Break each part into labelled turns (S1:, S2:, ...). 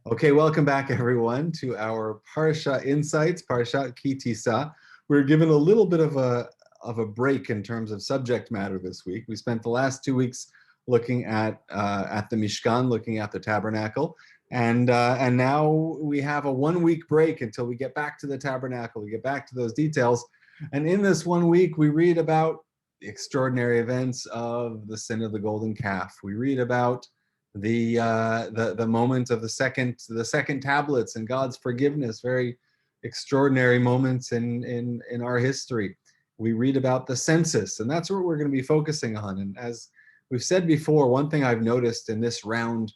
S1: Okay, welcome back everyone to our Parasha Insights, Parasha Tisa. We're given a little bit of a break in terms of subject matter this week. We spent the last 2 weeks looking at the Mishkan, looking at the tabernacle, and now we have a 1 week break until we get back to the tabernacle. We get back to those details, and in this 1 week we read about the extraordinary events of the sin of the golden calf. We read about the moment of the second tablets and God's forgiveness, very extraordinary moments in our history. We read about the census, and that's what we're going to be focusing on. And as we've said before, one thing I've noticed in this round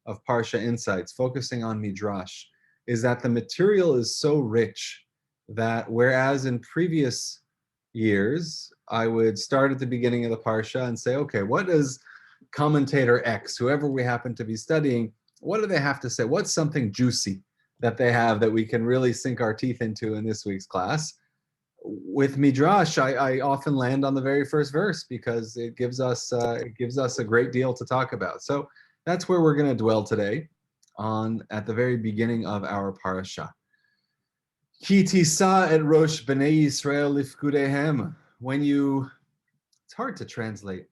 S1: of Parsha Insights, focusing on Midrash, is that the material is so rich that whereas in previous years, I would start at the beginning of the Parsha and say, okay, what does commentator X, whoever we happen to be studying, what do they have to say? What's something juicy that they have that we can really sink our teeth into in this week's class? With Midrash, I often land on the very first verse because it gives us a great deal to talk about. So that's where we're going to dwell today, at the very beginning of our parasha. Ki Tisa et rosh b'nei Yisrael lifkudehem. It's hard to translate.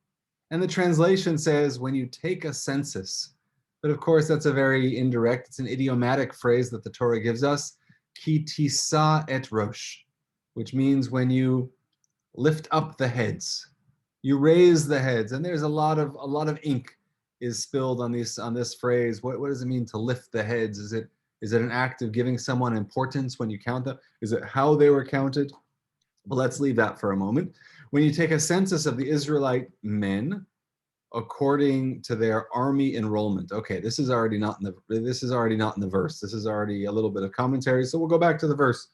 S1: And the translation says, when you take a census. But of course, that's a very indirect, it's an idiomatic phrase that the Torah gives us. Ki tisa et rosh, which means when you lift up the heads, you raise the heads. And there's a lot of ink is spilled on this phrase. What does it mean to lift the heads? Is it an act of giving someone importance when you count them? Is it how they were counted? Well, let's leave that for a moment. When you take a census of the Israelite men, according to their army enrollment. Okay, this is already not in the verse. This is already a little bit of commentary. So we'll go back to the verse.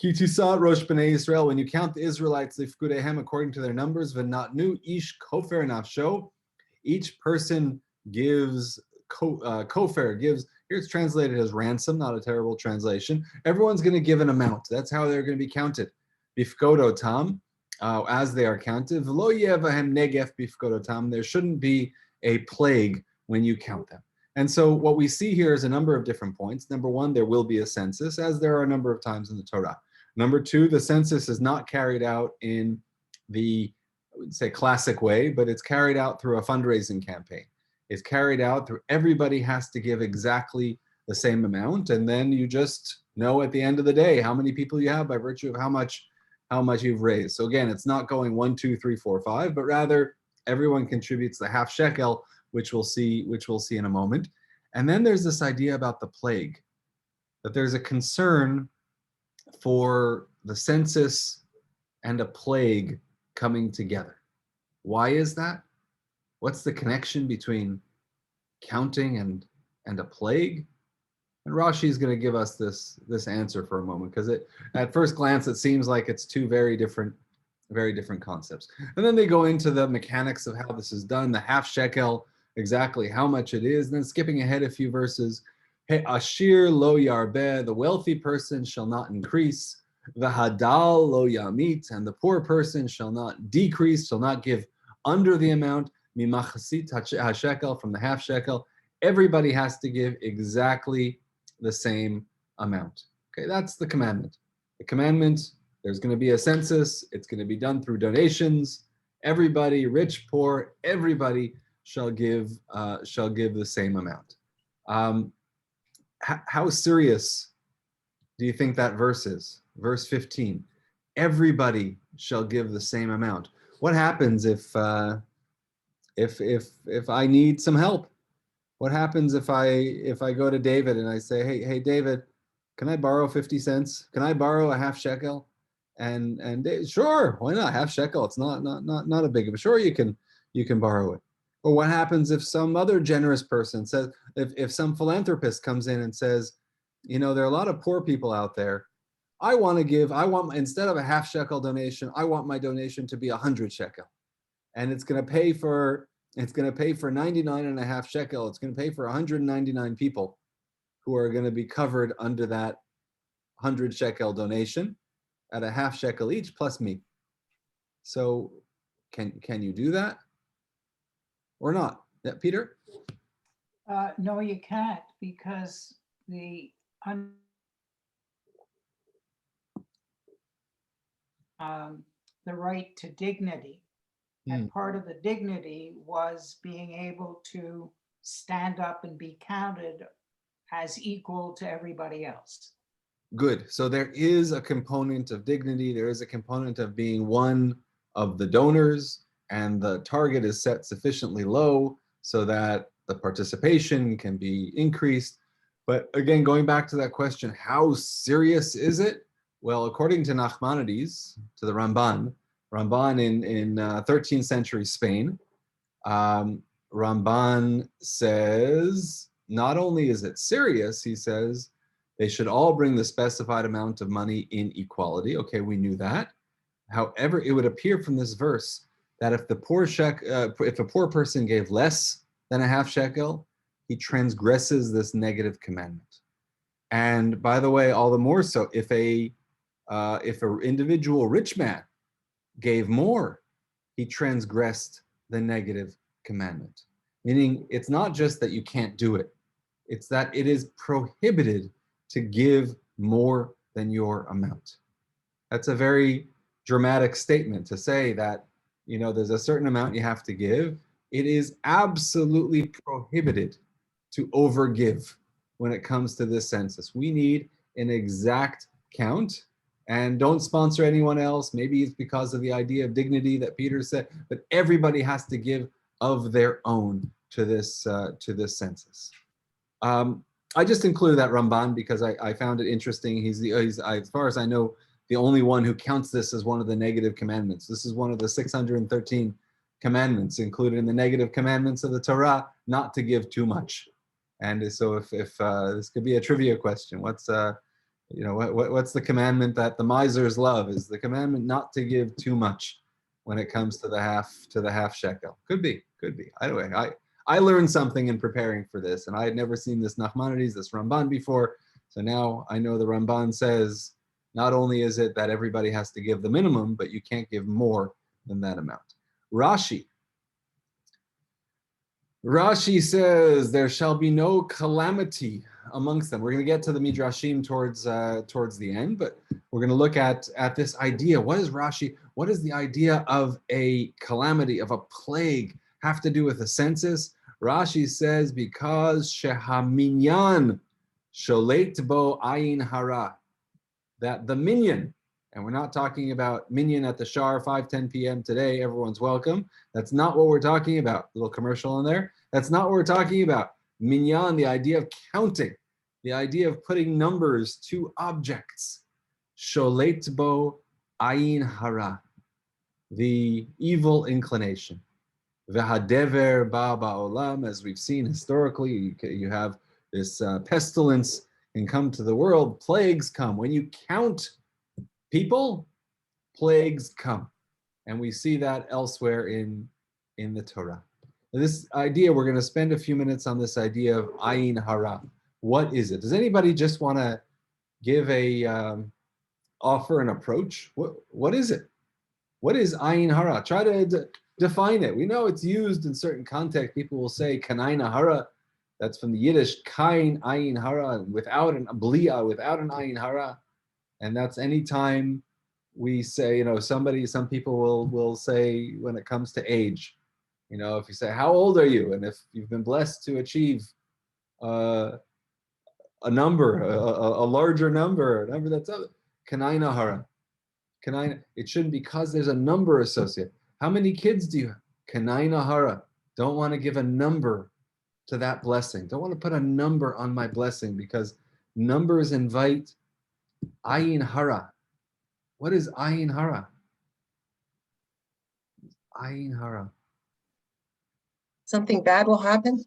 S1: Ki tisa rosh b'nei Yisrael. When you count the Israelites, lifkudehem, according to their numbers, v'natnu ish kofer nafsho. Each person gives kofer, gives. Here it's translated as ransom, not a terrible translation. Everyone's going to give an amount. That's how they're going to be counted. Bifkodotam. As they are counted. There shouldn't be a plague when you count them. And so what we see here is a number of different points. Number one, there will be a census, as there are a number of times in the Torah. Number two, the census is not carried out in the, I would say, classic way, but it's carried out through a fundraising campaign. It's carried out through everybody has to give exactly the same amount, and then you just know at the end of the day how many people you have by virtue of how much you've raised. So again, it's not going 1, 2, 3, 4, 5, but rather everyone contributes the half shekel, which we'll see in a moment. And then there's this idea about the plague, that there's a concern for the census and a plague coming together. Why is that? What's the connection between counting and a plague? And Rashi is going to give us this answer for a moment, because at first glance it seems like it's two very different concepts. And then they go into the mechanics of how this is done, the half shekel, exactly how much it is. And then skipping ahead a few verses, He ashir lo yarbeh, the wealthy person shall not increase, the hadal lo yamit, and the poor person shall not decrease, shall not give under the amount, mimachasit hashekel, from the half shekel. Everybody has to give exactly the same amount. Okay, that's the commandment. The commandment, there's going to be a census. It's going to be done through donations. Everybody, rich, poor, everybody shall give the same amount. How serious do you think that verse is? Verse 15. Everybody shall give the same amount. What happens if I need some help? What happens if I go to David and I say, hey David, can I borrow 50 cents? Can I borrow a half shekel? And sure, why not? Half shekel, it's not a big, but sure, you can borrow it. Or what happens if some other generous person says, if some philanthropist comes in and says, there are a lot of poor people out there. Instead of a half shekel donation, I want my donation to be 100 shekel. And it's going to pay for 99 and a half shekel. It's going to pay for 199 people who are going to be covered under that 100 shekel donation at a half shekel each, plus me. So can you do that or not? Yeah, Peter?
S2: No, you can't, because the the right to dignity. And part of the dignity was being able to stand up and be counted as equal to everybody else.
S1: Good. So there is a component of dignity. There is a component of being one of the donors, and the target is set sufficiently low so that the participation can be increased. But again, going back to that question, how serious is it? Well, according to Nachmanides, to the Ramban in 13th century Spain, Ramban says, not only is it serious, he says, they should all bring the specified amount of money in equality. Okay, we knew that. However, it would appear from this verse that if if a poor person gave less than a half shekel, he transgresses this negative commandment. And by the way, all the more so if an individual rich man gave more, he transgressed the negative commandment. Meaning, it's not just that you can't do it; it's that it is prohibited to give more than your amount. That's a very dramatic statement to say that, there's a certain amount you have to give. It is absolutely prohibited to overgive when it comes to this census. We need an exact count, and don't sponsor anyone else. Maybe it's because of the idea of dignity that Peter said, but everybody has to give of their own to this census. I just included that Ramban because I found it interesting. He's as far as I know, the only one who counts this as one of the negative commandments. This is one of the 613 commandments included in the negative commandments of the Torah, not to give too much. And so if this could be a trivia question, what's the commandment that the misers love? Is the commandment not to give too much when it comes to the half shekel? Could be. Anyway, I learned something in preparing for this, and I had never seen this Nachmanides, this Ramban before. So now I know the Ramban says not only is it that everybody has to give the minimum, but you can't give more than that amount. Rashi says there shall be no calamity amongst them. We're going to get to the Midrashim towards the end, but we're going to look at this idea. What is the idea of a calamity, of a plague, have to do with a census? Rashi says, because shehaminyan sholeit bo ayin hara, that the minyan, and we're not talking about minyan at the Shar, 5:10 p.m. today, everyone's welcome. That's not what we're talking about. Little commercial in there. That's not what we're talking about. Minyan, the idea of counting, the idea of putting numbers to objects. Sholeit bo ayin hara, the evil inclination. V'hadever ba ba'olam, as we've seen historically, you have this pestilence can come to the world, plagues come. When you count people, plagues come. And we see that elsewhere in the Torah. This idea, we're going to spend a few minutes on this idea of ayin hara. What is it? Does anybody just want to give offer an approach? What is it? What is ayin hara? Try to define it. We know it's used in certain contexts. People will say kanayin hara. That's from the Yiddish kain ayin hara, without an abliya, without an ayin hara. And that's anytime we say, some people will say when it comes to age, if you say, how old are you? And if you've been blessed to achieve a number, a larger number, a number that's up, kanayin hara. It shouldn't, because there's a number associated. How many kids do you have? Kanayin hara. Don't want to give a number to that blessing. Don't want to put a number on my blessing, because numbers invite ayin hara. What is ayin hara? Ayin hara.
S3: Something bad will happen?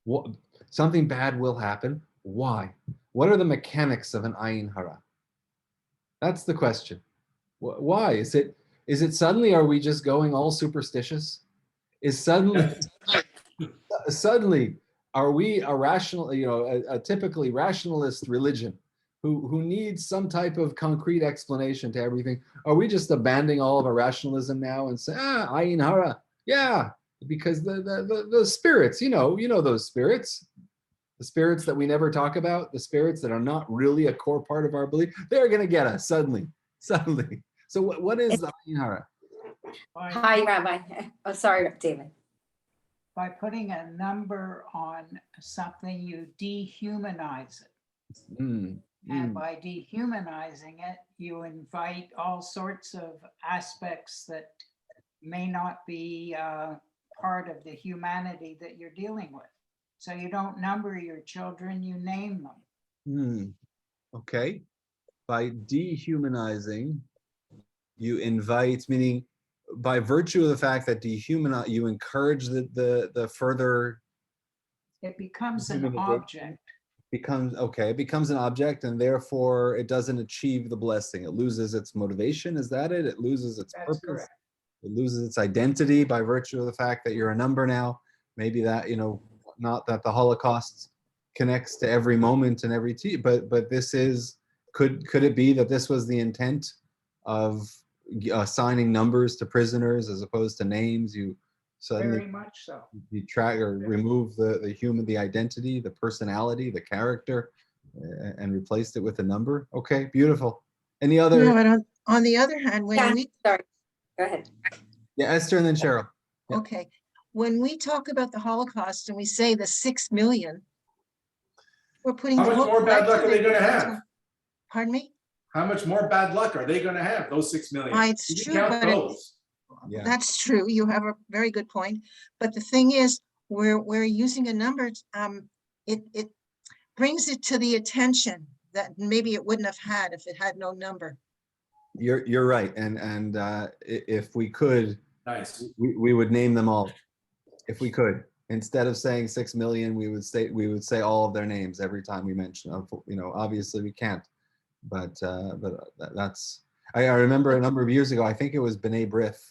S1: What, something bad will happen. Why? What are the mechanics of an ayin hara? That's the question. Why? Is it suddenly, are we just going all superstitious? Is suddenly are we a rational, a typically rationalist religion who needs some type of concrete explanation to everything? Are we just abandoning all of our rationalism now and say, ayin hara, yeah, because the spirits, you know those spirits, The spirits that we never talk about, the spirits that are not really a core part of our belief, they're going to get us suddenly. So what is the Ayin Hara?
S3: Hi, Rabbi. Oh, sorry, David.
S2: By putting a number on something, you dehumanize it. And by dehumanizing it, you invite all sorts of aspects that may not be part of the humanity that you're dealing with. So you don't number your children, you name them.
S1: Okay. By dehumanizing, you invite, meaning by virtue of the fact that dehumanize, you encourage the further.
S2: It becomes an object.
S1: It becomes an object, and therefore it doesn't achieve the blessing. It loses its motivation. Is that it? It loses its purpose.
S2: Correct.
S1: It loses its identity by virtue of the fact that you're a number now. Maybe that, not that the Holocaust connects to every moment and every but this is, could it be that this was the intent of assigning numbers to prisoners as opposed to names? You suddenly
S2: Very much so.
S1: You track or remove the human, the identity, the personality, the character, and replaced it with a number. Okay, beautiful. Any other?
S4: No, but on the other hand,
S3: Sorry, go ahead.
S1: Yeah, Esther and then Cheryl. Yeah.
S4: Okay, when we talk about the Holocaust and we say the 6 million, we're putting.
S5: How much more bad luck are they going to have?
S4: Pardon me?
S5: How much more bad luck are they going to have, those 6 million?
S4: It's
S5: You can
S4: true,
S5: count
S4: but
S5: those.
S1: Yeah.
S4: that's true. You have a very good point. But the thing is, we're using a number. It brings it to the attention that maybe it wouldn't have had if it had no number.
S1: You're right, and if we could,
S5: Nice.
S1: we would name them all. If we could, instead of saying 6 million, we would say all of their names every time we mention. Obviously we can't, but that's. I remember a number of years ago. I think it was B'nai B'rith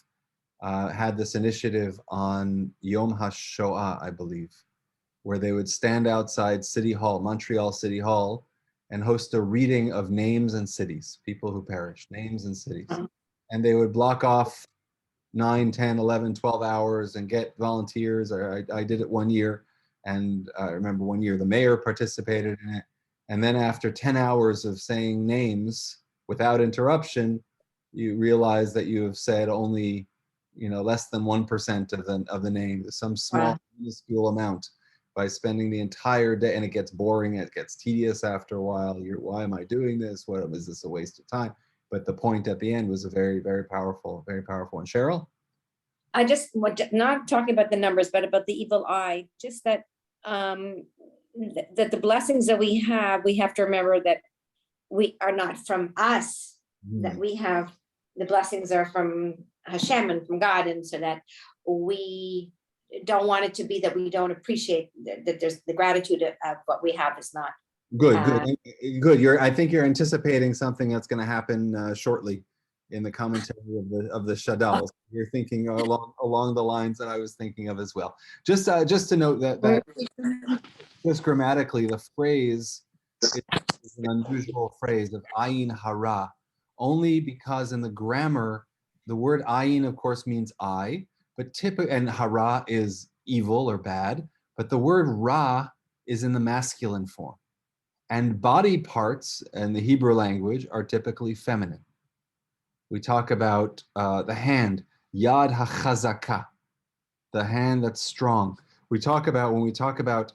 S1: had this initiative on Yom HaShoah, I believe, where they would stand outside City Hall, Montreal City Hall, and host a reading of names and cities, people who perished, names and cities. And they would block off 9, 10, 11, 12 hours and get volunteers. I did it one year, and I remember one year the mayor participated in it. And then after 10 hours of saying names without interruption, you realize that you have said only, less than 1% of the name, some small, minuscule amount, by spending the entire day. And it gets boring, it gets tedious after a while. Why am I doing this? Is this a waste of time? But the point at the end was a very, very powerful, very powerful. And Cheryl?
S3: I just not talking about the numbers, but about the evil eye, just that that the blessings that we have to remember that we are not from us, that we have, the blessings are from Hashem and from God. And so that we don't want it to be that we don't appreciate that there's the gratitude of what we have is not.
S1: Good. I think you're anticipating something that's going to happen shortly in the commentary of the Shadal. You're thinking along the lines that I was thinking of as well. Just to note that just grammatically, the phrase is an unusual phrase of ayin hara, only because in the grammar, the word ayin, of course, means eye, but and hara is evil or bad, but the word ra is in the masculine form. And body parts in the Hebrew language are typically feminine. We talk about the hand, yad hachazaka, the hand that's strong. When we talk about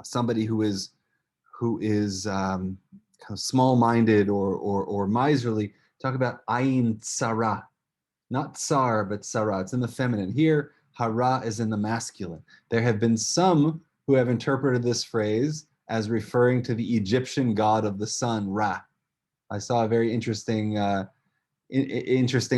S1: somebody who is kind of small-minded or miserly, talk about ayin tsara, not tsar, but tsara. It's in the feminine. Here, hara is in the masculine. There have been some who have interpreted this phrase as referring to the Egyptian god of the sun, Ra. I saw a very interesting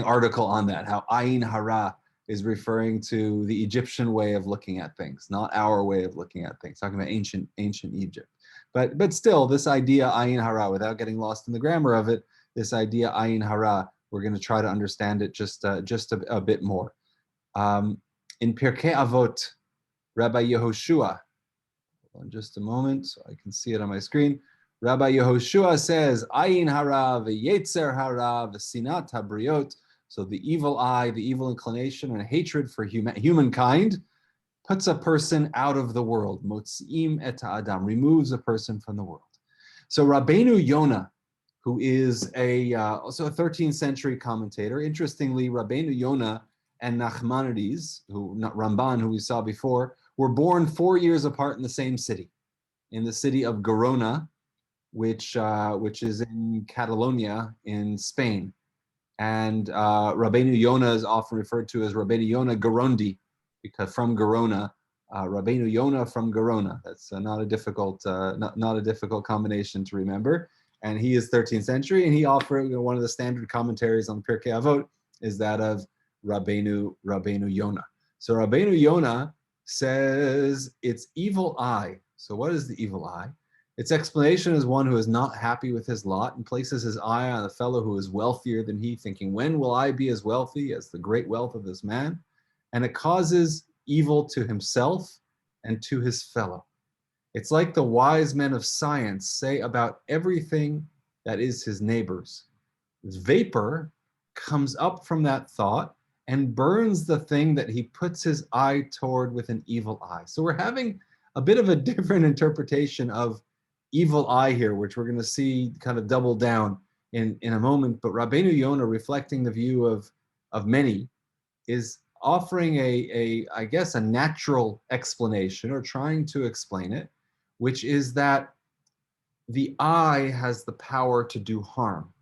S1: article on that, how ayin hara is referring to the Egyptian way of looking at things, not our way of looking at things, talking about ancient Egypt. But still, this idea ayin hara, without getting lost in the grammar of it, this idea ayin hara, we're going to try to understand it just a bit more. In Pirkei Avot, Rabbi Yehoshua, hold on just a moment so I can see it on my screen. Rabbi Yehoshua says, ayin hara v'yetzer hara v'sinat habriot. So the evil eye, the evil inclination and hatred for humankind, puts a person out of the world. Motziim et ha'adam, removes a person from the world. So Rabbeinu Yonah, who is also a 13th century commentator. Interestingly, Rabbeinu Yonah and Nachmanides, Ramban, who we saw before, were born 4 years apart in the same city, in the city of Gerona, which is in Catalonia in Spain. And Rabbeinu Yonah is often referred to as Rabbeinu Yonah Gerondi, because from Gerona, Rabbeinu Yonah from Gerona. That's not a difficult combination to remember. And he is 13th century, and he offered one of the standard commentaries on Pirkei Avot is that of Rabbeinu Yonah. So Rabbeinu Yonah says it's evil eye. So what is the evil eye? Its explanation is one who is not happy with his lot and places his eye on a fellow who is wealthier than he, thinking, when will I be as wealthy as the great wealth of this man? And it causes evil to himself and to his fellow. It's like the wise men of science say about everything that is his neighbor's. Vapor comes up from that thought and burns the thing that he puts his eye toward with an evil eye. So we're having a bit of a different interpretation of evil eye here, which we're going to see kind of double down in a moment. But Rabbeinu Yonah, reflecting the view of many, is offering I guess, a natural explanation, or trying to explain it, which is that the eye has the power to do harm,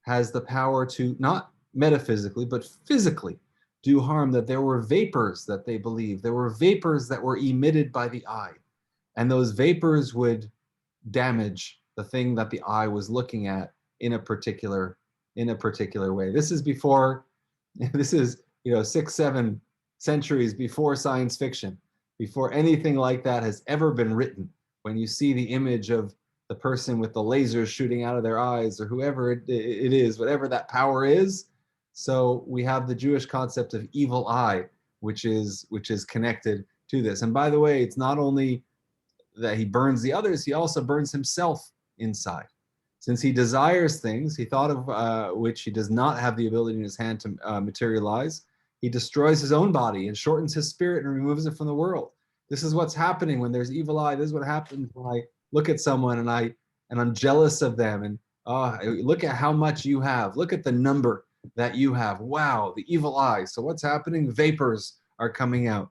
S1: has the power to, not metaphysically, but physically do harm, that there were vapors that they believed. There were vapors that were emitted by the eye, and those vapors would damage the thing that the eye was looking at in a particular way. This is before, this is 6-7 centuries before science fiction, before anything like that has ever been written. When you see the image of the person with the lasers shooting out of their eyes, or whoever it is, whatever that power is. So we have the Jewish concept of evil eye, which is connected to this. And by the way, it's not only that he burns the others, he also burns himself inside. Since he desires things, he thought of which he does not have the ability in his hand to materialize, he destroys his own body and shortens his spirit and removes it from the world. This is what's happening when there's evil eye. This is what happens when I look at someone and I'm jealous of them, and look at how much you have. Look at the number that you have. Wow, the evil eye. So what's happening? Vapors are coming out.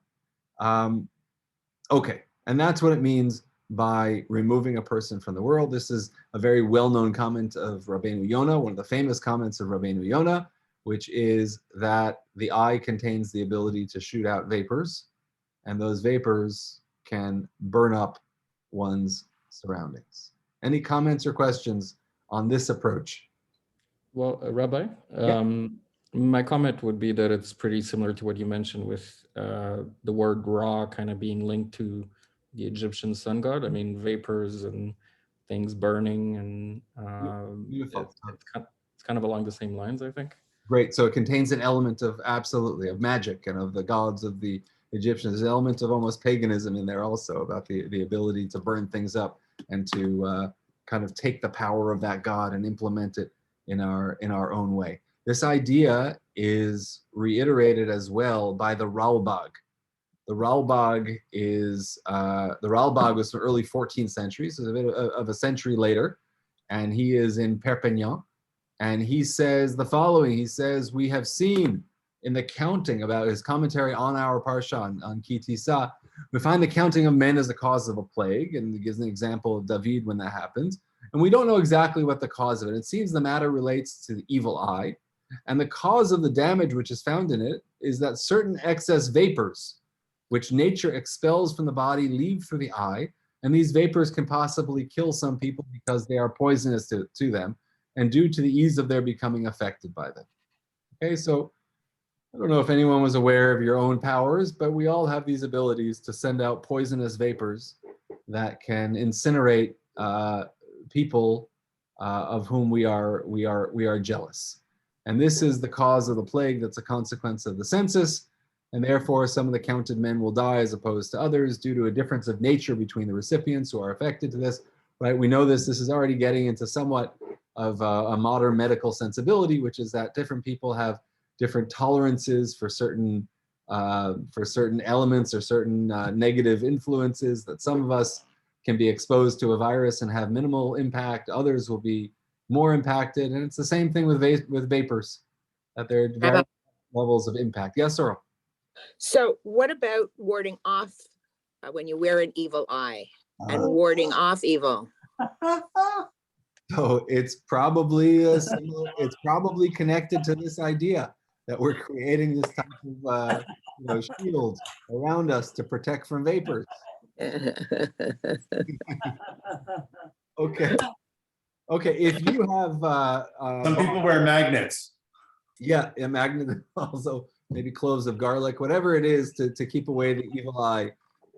S1: Okay, and that's what it means by removing a person from the world. This is a very well-known comment of Rabbeinu Yonah, one of the famous comments of Rabbeinu Yonah, which is that the eye contains the ability to shoot out vapors, and those vapors can burn up one's surroundings. Any comments or questions on this approach?
S6: Well, Rabbi, my comment would be that it's pretty similar to what you mentioned with the word Ra kind of being linked to the Egyptian sun god. I mean, vapors and things burning, and it's kind of along the same lines, I think.
S1: Great. So it contains an element of magic and of the gods of the Egyptians. There's an element of almost paganism in there also, about the ability to burn things up and to kind of take the power of that god and implement it in our own way. This idea is reiterated as well by the Ralbag. The Ralbag was from early 14th century, so a bit of a century later, and he is in Perpignan, and he says the following. He says, we have seen in the counting, about his commentary on our Parasha, on Tisa, we find the counting of men as the cause of a plague, and he gives an example of David when that happens. And we don't know exactly what the cause of it. It seems the matter relates to the evil eye, and the cause of the damage which is found in it is that certain excess vapors, which nature expels from the body, leave through the eye, and these vapors can possibly kill some people because they are poisonous to them, and due to the ease of their becoming affected by them. Okay, so I don't know if anyone was aware of your own powers, but we all have these abilities to send out poisonous vapors that can incinerate people of whom we are jealous. And this is the cause of the plague that's a consequence of the census, and therefore some of the counted men will die as opposed to others due to a difference of nature between the recipients who are affected to this. Right? We know this is already getting into somewhat of a modern medical sensibility, which is that different people have different tolerances for certain for certain elements or certain negative influences, that some of us can be exposed to a virus and have minimal impact, others will be more impacted. And it's the same thing with vapors, that there are various levels of impact. Yes, Sorrel?
S7: So what about warding off when you wear an evil eye and warding off evil?
S1: So it's probably it's probably connected to this idea that we're creating this type of shield around us to protect from vapors. Okay. Okay. If you have
S5: Some people wear magnets.
S1: yeah, a magnet, also maybe cloves of garlic, whatever it is to keep away the evil eye.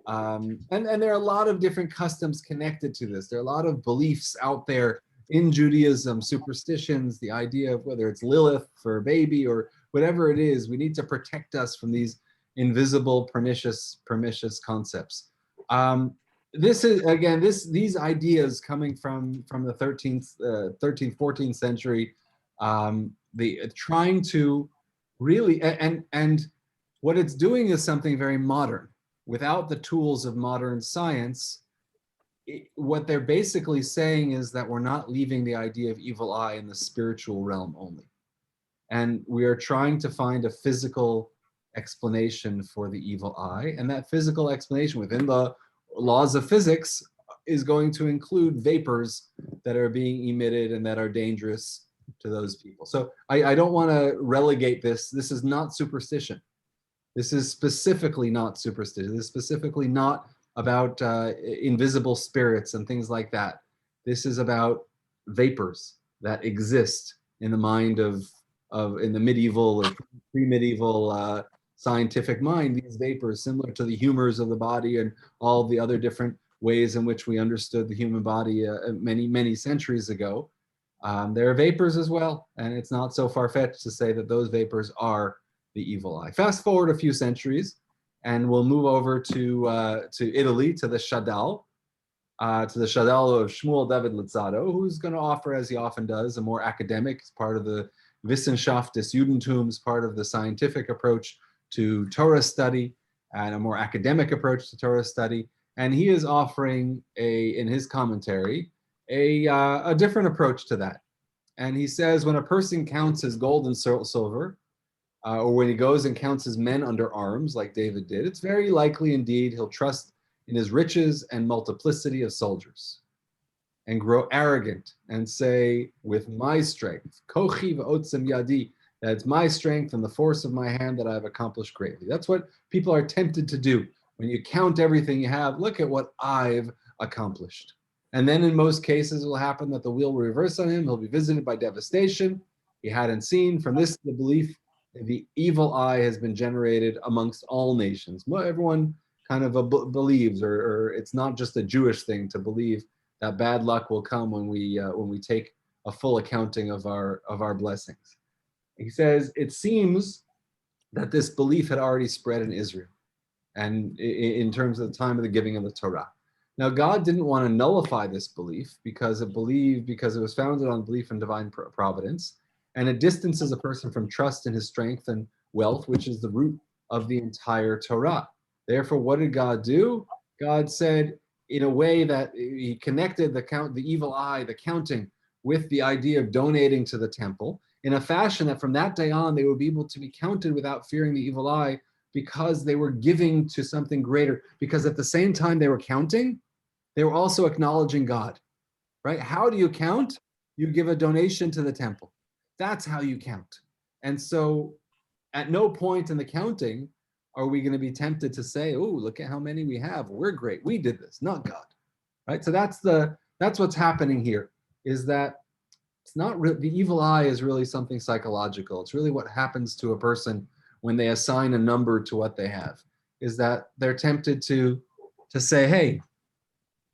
S1: And there are a lot of different customs connected to this. There are a lot of beliefs out there in Judaism, superstitions, the idea of whether it's Lilith for a baby or whatever it is, we need to protect us from these invisible, pernicious concepts. This is, again, these ideas coming from the 13th, 14th century, trying to really, and what it's doing is something very modern. Without the tools of modern science, what they're basically saying is that we're not leaving the idea of evil eye in the spiritual realm only. And we are trying to find a physical explanation for the evil eye. And that physical explanation within the laws of physics is going to include vapors that are being emitted and that are dangerous to those people. So I don't want to relegate this. This is not superstition. This is specifically not superstition. This is specifically not about invisible spirits and things like that. This is about vapors that exist in the mind of in the medieval or pre-medieval scientific mind. These vapors, similar to the humors of the body and all the other different ways in which we understood the human body many centuries ago. There are vapors as well, and it's not so far-fetched to say that those vapors are the evil eye. Fast forward a few centuries, and we'll move over to Italy, to the Shadal of Shmuel David Luzzatto, who's going to offer, as he often does, a more academic, part of the Wissenschaft des Judentums, part of the scientific approach to Torah study, and a more academic approach to Torah study. And he is offering in his commentary, a different approach to that. And he says, when a person counts his gold and silver, or when he goes and counts his men under arms, like David did, it's very likely indeed he'll trust in his riches and multiplicity of soldiers, and grow arrogant and say, with my strength, kochi v'otzem yadi, that it's my strength and the force of my hand that I've accomplished greatly. That's what people are tempted to do. When you count everything you have, look at what I've accomplished. And then in most cases, it will happen that the wheel will reverse on him. He'll be visited by devastation he hadn't seen. From this, the belief the evil eye has been generated amongst all nations. Everyone kind of believes, or it's not just a Jewish thing to believe that bad luck will come when we take a full accounting of our blessings. He says it seems that this belief had already spread in Israel, and in terms of the time of the giving of the Torah. Now, God didn't want to nullify this belief because it was founded on belief in divine providence. And it distances a person from trust in his strength and wealth, which is the root of the entire Torah. Therefore, what did God do? God said, in a way that he connected the evil eye, the counting, with the idea of donating to the temple, in a fashion that from that day on, they would be able to be counted without fearing the evil eye, because they were giving to something greater. Because at the same time they were counting, they were also acknowledging God, right? How do you count? You give a donation to the temple. That's how you count. And so at no point in the counting are we going to be tempted to say, oh, look at how many we have. We're great. We did this, not God. Right? So that's what's happening here, is that it's not the evil eye is really something psychological. It's really what happens to a person when they assign a number to what they have, is that they're tempted to say, hey,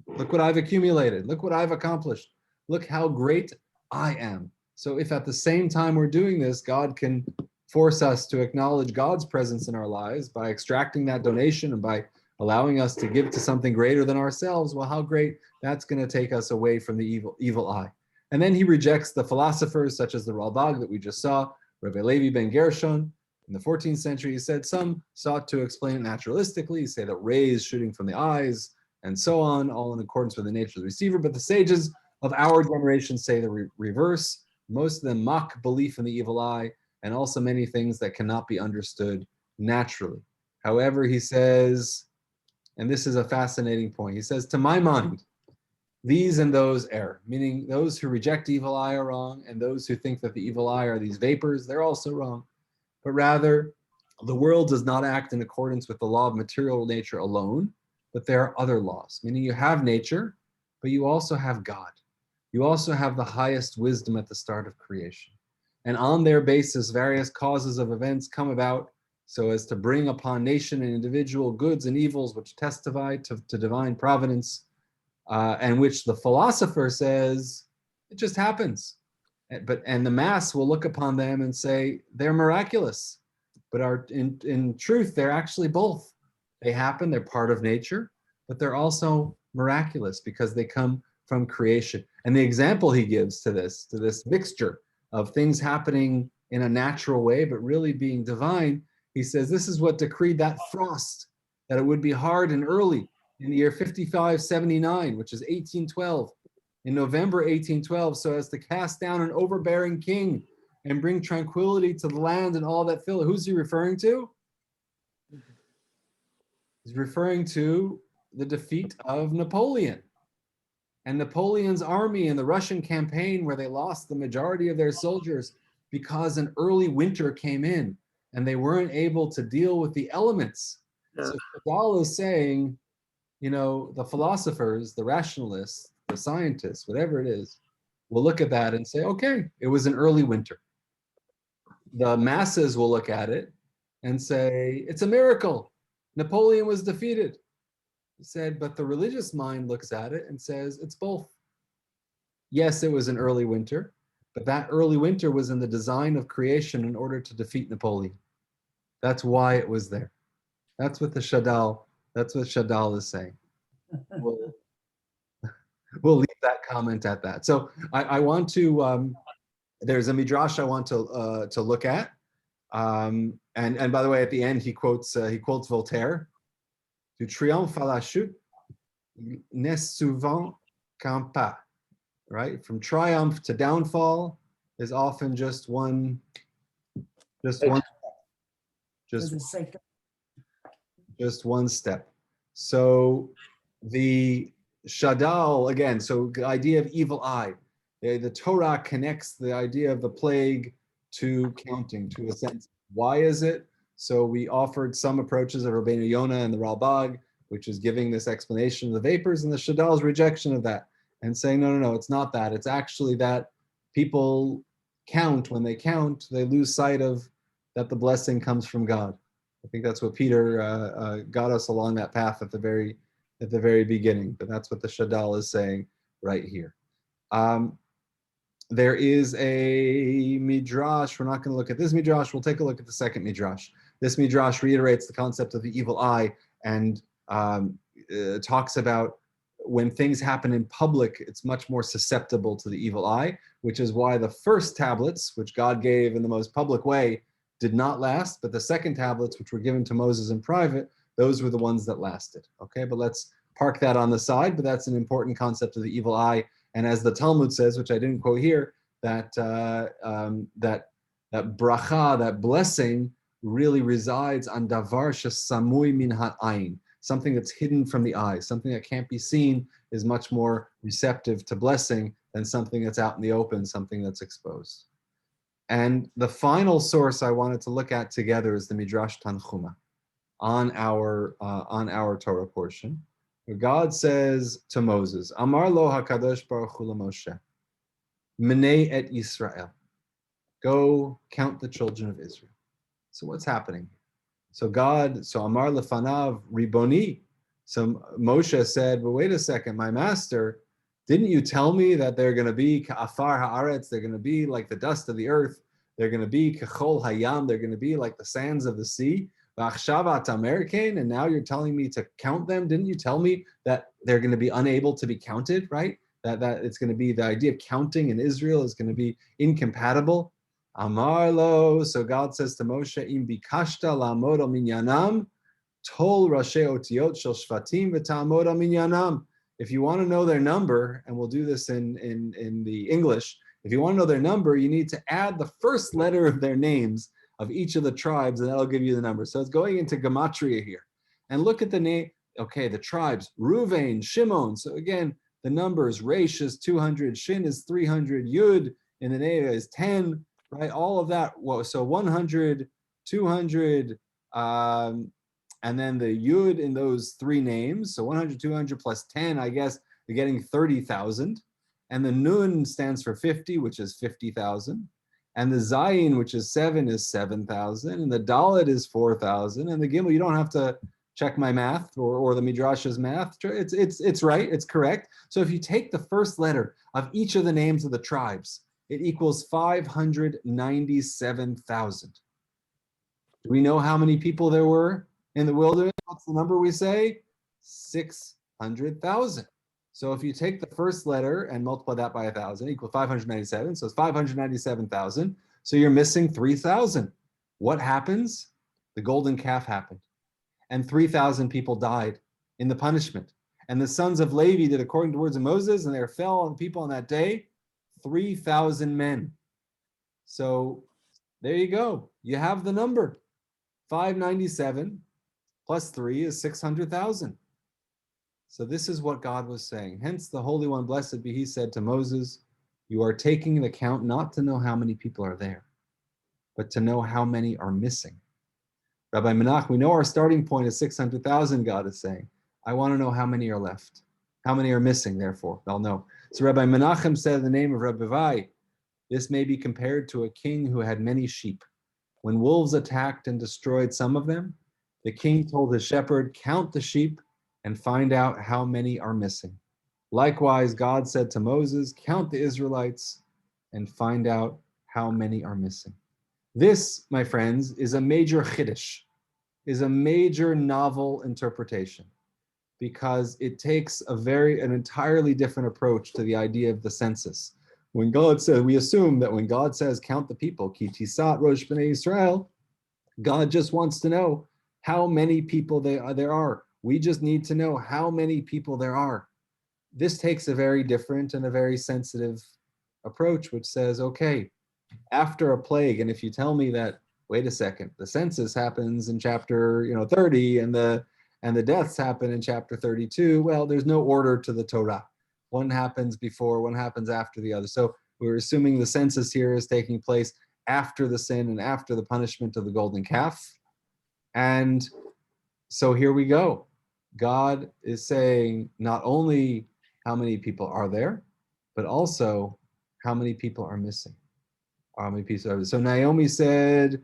S1: look what I've accumulated. Look what I've accomplished. Look how great I am. So if at the same time we're doing this, God can force us to acknowledge God's presence in our lives by extracting that donation and by allowing us to give to something greater than ourselves, well, how great that's going to take us away from the evil eye. And then he rejects the philosophers such as the Ralbag that we just saw, Rabbi Levi ben Gershon, In the 14th century, he said some sought to explain it naturalistically, say that rays shooting from the eyes and so on, all in accordance with the nature of the receiver. But the sages of our generation say the reverse. Most of them mock belief in the evil eye and also many things that cannot be understood naturally. However, he says, and this is a fascinating point, he says, to my mind, these and those err, meaning those who reject evil eye are wrong, and those who think that the evil eye are these vapors, they're also wrong. But rather, the world does not act in accordance with the law of material nature alone, but there are other laws, meaning you have nature, but you also have God. You also have the highest wisdom at the start of creation. And on their basis, various causes of events come about so as to bring upon nation and individual goods and evils which testify to divine providence, and which the philosopher says, it just happens. And the mass will look upon them and say, they're miraculous. But in truth, they're actually both. They happen, they're part of nature, but they're also miraculous because they come from creation. And the example he gives to this mixture of things happening in a natural way, but really being divine, he says, this is what decreed that frost, that it would be hard and early in the year 5579, which is 1812, in November 1812, so as to cast down an overbearing king and bring tranquility to the land and all that fill it. Who's he referring to? He's referring to the defeat of Napoleon and Napoleon's army in the Russian campaign, where they lost the majority of their soldiers because an early winter came in and they weren't able to deal with the elements. So Chagall is saying, you know, the philosophers, the rationalists, the scientists, whatever it is, will look at that and say, okay, it was an early winter. The masses will look at it and say, it's a miracle. Napoleon was defeated. He said, but the religious mind looks at it and says, it's both. Yes, it was an early winter, but that early winter was in the design of creation in order to defeat Napoleon. That's why it was there. That's what Shadal is saying. We'll leave that comment at that. So I want to, there's a Midrash I want to look at. And by the way, at the end, he quotes Voltaire. Du triomphe à la chute n'est souvent qu'un pas. Right? From triumph to downfall is often just one step. So the Shadal, again, so the idea of evil eye, the Torah connects the idea of the plague to counting, to a sense. Why is it? So we offered some approaches of Rabbeinu Yonah and the Ralbag, which is giving this explanation of the vapors, and the Shadal's rejection of that, and saying, no, it's not that. It's actually that people count. When they count, they lose sight of that the blessing comes from God. I think that's what Peter got us along that path at the very beginning, but that's what the Shadal is saying right here. There is a Midrash. We're not going to look at this Midrash. We'll take a look at the second Midrash. This Midrash reiterates the concept of the evil eye and talks about when things happen in public, it's much more susceptible to the evil eye, which is why the first tablets, which God gave in the most public way, did not last, but the second tablets, which were given to Moses in private, those were the ones that lasted. Okay, but let's park that on the side, but that's an important concept of the evil eye. And as the Talmud says, which I didn't quote here, that that bracha, that blessing, really resides on davar shesamui min ha'ayin, something that's hidden from the eye, something that can't be seen is much more receptive to blessing than something that's out in the open, something that's exposed. And the final source I wanted to look at together is the Midrash Tanchuma on our Torah portion, where God says to Moses, Amar lo HaKadosh Baruch Hu LaMoshe, Menei et Yisrael, go count the children of Israel. So what's happening? So Amar lefanav Riboni. So Moshe said, well, wait a second, my master, didn't you tell me that they're going to be ka'afar ha'aretz, they're going to be like the dust of the earth, they're going to be kechol hayam, they're going to be like the sands of the sea, and now you're telling me to count them? Didn't you tell me that they're going to be unable to be counted, right? That it's going to be, the idea of counting in Israel is going to be incompatible. Amarlo. So God says to Moshe, Im bikashta la'amod al minyanam, tol rashi otiot shel shvatim v'ta'amod al minyanam. If you want to know their number, and we'll do this in the English, if you want to know their number, you need to add the first letter of their names of each of the tribes, and that'll give you the number. So it's going into gematria here. And look at the name, okay, the tribes, Ruvain, Shimon. So again, the numbers, Resh is 200, Shin is 300, Yud in the name is 10, right? All of that, so 100, 200, and then the Yud in those three names, so 100, 200 plus 10, I guess, you're getting 30,000. And the Nun stands for 50, which is 50,000. And the Zayin, which is 7, is 7,000. And the Dalet is 4,000. And the Gimel, you don't have to check my math or the Midrash's math. It's right, it's correct. So if you take the first letter of each of the names of the tribes, it equals 597,000. Do we know how many people there were in the wilderness? What's the number we say? 600,000. So if you take the first letter and multiply that by 1,000, equals 597. So it's 597,000. So you're missing 3,000. What happens? The golden calf happened. And 3,000 people died in the punishment. And the sons of Levi did according to the words of Moses, and there fell on people on that day 3,000 men. So there you go. You have the number. 597 plus 3 is 600,000. So this is what God was saying. Hence the Holy One, blessed be he, said to Moses, you are taking an account not to know how many people are there, but to know how many are missing. Rabbi Menach, we know our starting point is 600,000, God is saying. I want to know how many are left. How many are missing, therefore? I'll know. So Rabbi Menachem said in the name of Rabbi Vai, this may be compared to a king who had many sheep. When wolves attacked and destroyed some of them, the king told his shepherd, count the sheep and find out how many are missing. Likewise, God said to Moses, count the Israelites and find out how many are missing. This, my friends, is a major chiddush, is a major novel interpretation, because it takes an entirely different approach to the idea of the census. When God says, we assume that when God says, count the people, ki tisat rosh b'nei Israel, God just wants to know how many people there are. We just need to know how many people there are. This takes a very different and a very sensitive approach, which says, okay, after a plague, and if you tell me that, wait a second, the census happens in chapter 30 and the deaths happen in chapter 32, well, there's no order to the Torah. One happens before, one happens after the other. So we're assuming the census here is taking place after the sin and after the punishment of the golden calf. And so here we go. God is saying not only how many people are there, but also how many people are missing. How many people are there. So Naomi said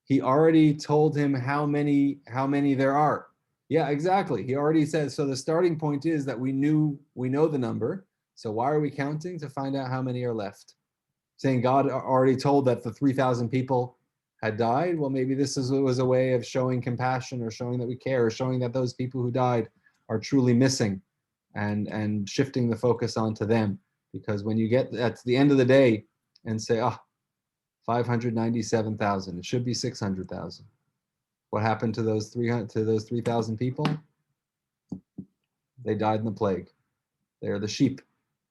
S1: he already told him how many there are. Yeah, exactly. He already said, so the starting point is that we know the number. So why are we counting? To find out how many are left. Saying God already told that the 3,000 people had died. Well, maybe this was a way of showing compassion, or showing that we care, or showing that those people who died are truly missing, and shifting the focus onto them. Because when you get at the end of the day and say, 597,000, it should be 600,000. What happened to those 3,000 people? They died in the plague. They're the sheep.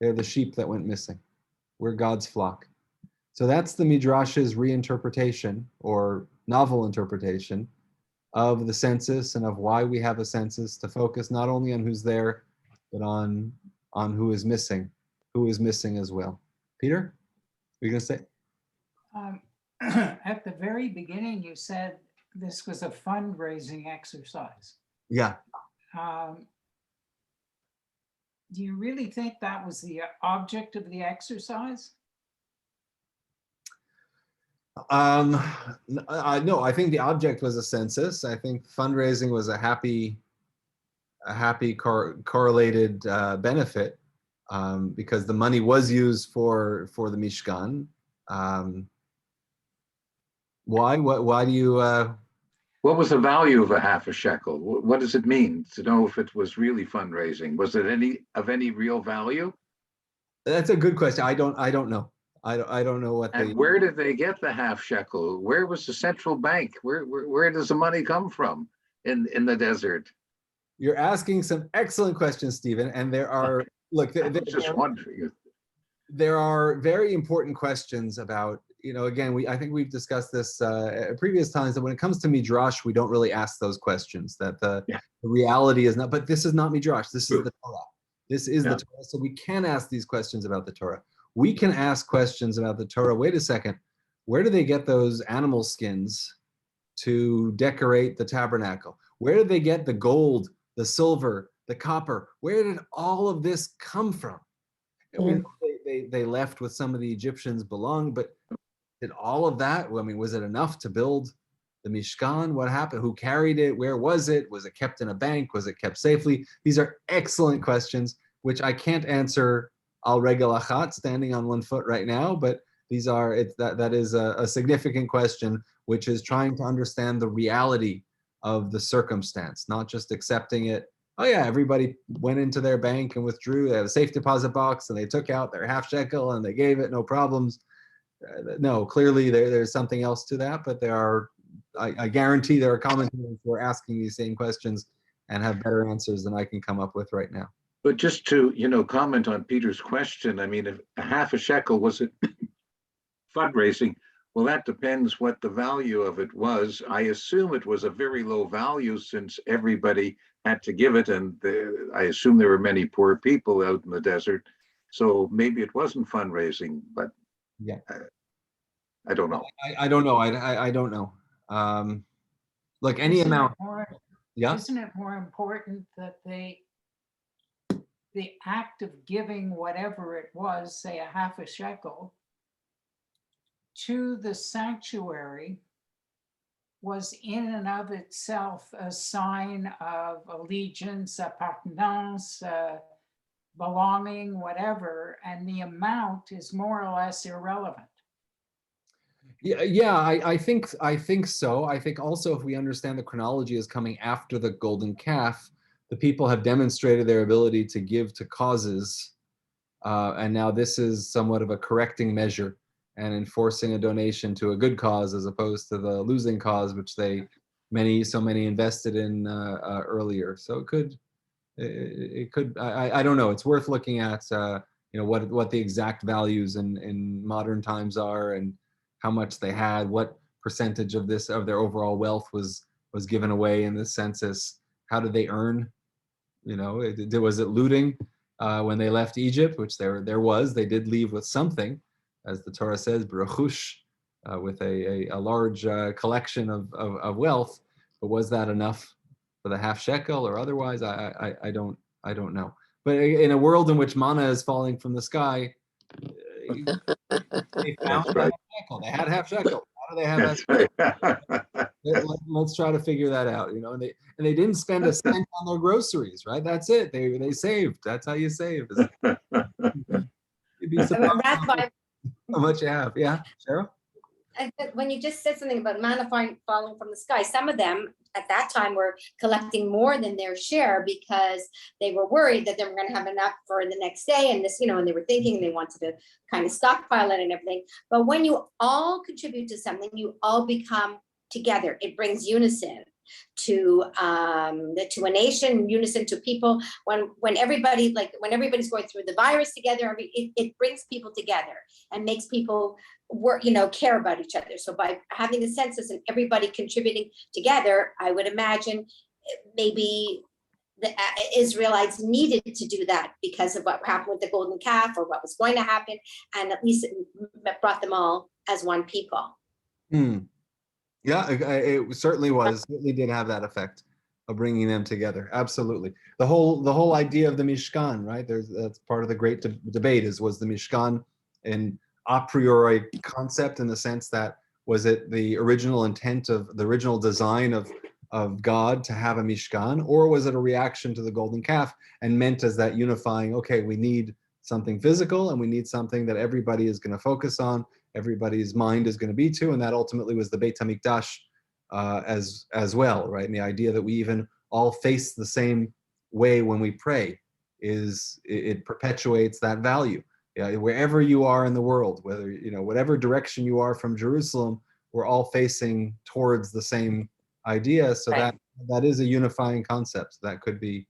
S1: They're the sheep that went missing. We're God's flock. So that's the Midrash's reinterpretation or novel interpretation of the census, and of why we have a census, to focus not only on who's there, but on who is missing as well. Peter, are you going to say?
S2: At the very beginning, you said this was a fundraising exercise.
S1: Yeah.
S2: Do you really think that was the object of the exercise?
S1: No, I think the object was a census. I think fundraising was a happy correlated benefit, because the money was used for the Mishkan. Why? Why do you?
S8: What was the value of a half a shekel? What does it mean to know if it was really fundraising? Was it of any real value?
S1: That's a good question. I don't know. I don't know what
S8: And where did they get the half shekel? Where was the central bank? Where does the money come from in the desert?
S1: You're asking some excellent questions, Stephen, and there are, look,
S8: I was just wondering.
S1: there are very important questions about, again, I think we've discussed this at previous times, that when it comes to Midrash, we don't really ask those questions, that the reality is not, but this is not Midrash, this is the Torah. This is the Torah, so we can ask these questions about the Torah. We can ask questions about the Torah. Wait a second, where do they get those animal skins to decorate the tabernacle? Where did they get the gold, the silver, the copper? Where did all of this come from? We know they left with some of the Egyptians belonged, but did all of that, I mean, was it enough to build the Mishkan? What happened? Who carried it? Where was it? Was it kept in a bank? Was it kept safely? These are excellent questions, which I can't answer al regel achat, standing on one foot right now, but these are, that is a significant question, which is trying to understand the reality of the circumstance, not just accepting it. Oh yeah, everybody went into their bank and withdrew. They had a safe deposit box and they took out their half shekel and they gave it, no problems. No, clearly there's something else to that, but there are, I guarantee there are commentators who are asking these same questions and have better answers than I can come up with right now.
S8: But just to, comment on Peter's question, I mean, if a half a shekel was it fundraising? Well, that depends what the value of it was. I assume it was a very low value since everybody had to give it, and I assume there were many poor people out in the desert. So maybe it wasn't fundraising, but
S1: yeah,
S8: I don't know.
S1: I don't know. I don't know. Like any amount. Yeah.
S2: Isn't it more important that the act of giving whatever it was, say a half a shekel, to the sanctuary was in and of itself a sign of allegiance, appartenance, belonging, whatever, and the amount is more or less irrelevant.
S1: Yeah, I think so. I think also if we understand the chronology is coming after the golden calf, the people have demonstrated their ability to give to causes, and now this is somewhat of a correcting measure and enforcing a donation to a good cause as opposed to the losing cause, which so many invested in earlier. So it could. I don't know. It's worth looking at. What the exact values in modern times are and how much they had, what percentage of their overall wealth was given away in the census. How did they earn? Was it looting when they left Egypt, which they did leave with something, as the Torah says, b'rachush, with a large collection of wealth. But was that enough for the half shekel or otherwise? I don't know. But in a world in which manna is falling from the sky, they found half shekel. They had half shekel. How do they have that? Let's try to figure that out. And they didn't spend a cent on their groceries, right? That's it. They saved. That's how you save. You'd be surprised
S3: Rabbi,
S1: how much you have. Yeah, Cheryl?
S3: When you just said something about manna falling from the sky, some of them at that time were collecting more than their share because they were worried that they were going to have enough for the next day, and this, and they were thinking they wanted to kind of stockpile it and everything. But when you all contribute to something, you all become together. It brings unison to a nation, unison to people. When everybody's going through the virus together, it brings people together and makes people work, care about each other. So by having the census and everybody contributing together, I would imagine maybe the Israelites needed to do that because of what happened with the golden calf or what was going to happen, and at least it brought them all as one people.
S1: Yeah, it certainly was. Certainly did have that effect of bringing them together. Absolutely. The whole idea of the Mishkan, right? That's part of the great debate was the Mishkan an a priori concept in the sense that was it the original intent of the original design of God to have a Mishkan, or was it a reaction to the golden calf and meant as that unifying, okay, we need something physical and we need something that everybody is going to focus on, everybody's mind is going to be to, and that ultimately was the Beit HaMikdash as well, right? And the idea that we even all face the same way when we pray it perpetuates that value. wherever you are in the world, whether, whatever direction you are from Jerusalem, we're all facing towards the same idea. So
S3: Right.
S1: that is a unifying concept. That could be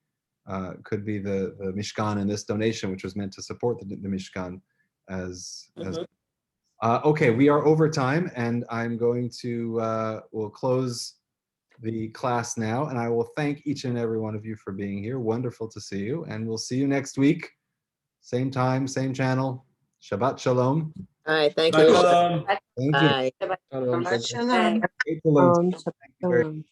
S1: the Mishkan in this donation, which was meant to support the Mishkan as okay, we are over time, and I'm going to we'll close the class now, and I will thank each and every one of you for being here. Wonderful to see you, and we'll see you next week. Same time, same channel. Shabbat Shalom.
S7: All right, thank
S5: Bye,
S7: you.
S5: Shalom.
S1: Thank you.
S7: Bye.
S6: Shalom,
S4: Shabbat
S6: thank you.
S4: Shalom.
S1: Great to learn. Thank you very much.